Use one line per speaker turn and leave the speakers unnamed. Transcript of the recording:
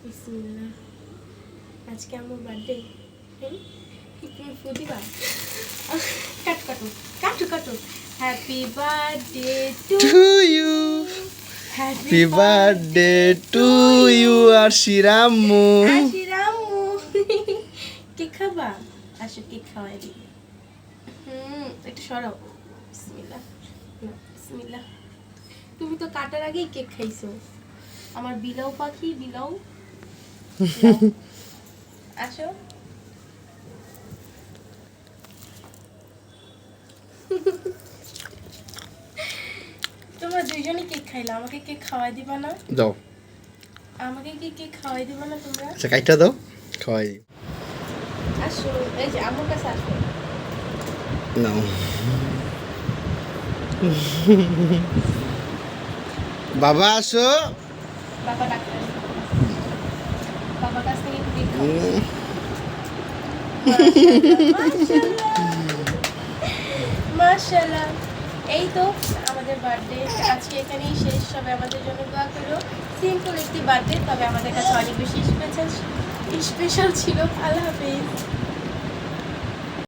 বিসমিল্লাহ। আজকে আমার বার্থডে। তুমি ফু দিবা? কাটো কাটো কাটো কাটো। Happy birthday to
to you, happy birthday to you আরশির আম্মু।
আশির আম্মু। কেক খাবা? আসো কেক খাওয়াই দিই। একটু সরাও। বিসমিল্লাহ বিসমিল্লাহ। তুমি তো কাটার আগেই কেক খাইছো। আমার বিলাও পাখি বিলাও। আসো। তোমরা দুইজনই কেক খাইলা, আমাকে কেক খাওয়াই দিবা না?
দাও,
আমাকে কি কেক খাওয়াই দিবা না তোমরা?
আচ্ছা কাইটা দাও, খাওয়াই দিই।
আসো, এই যে আমার কাছে আসো।
নাও। বাবা আসো।
বাবা ডাক্তার। বাবার কাছ থেকে একটু কেক খাও। মাশাআল্লাহ মাশাআল্লাহ। এই তো আমাদের বার্থডে আজকে এখানেই শেষ। সবাই আমাদের জন্য দোয়া করো। সিম্পল একটি বার্থডে, তবে আমাদের কাছে অনেক বেশি স্পেশাল ছিল। আল্লাহ হাফেজ।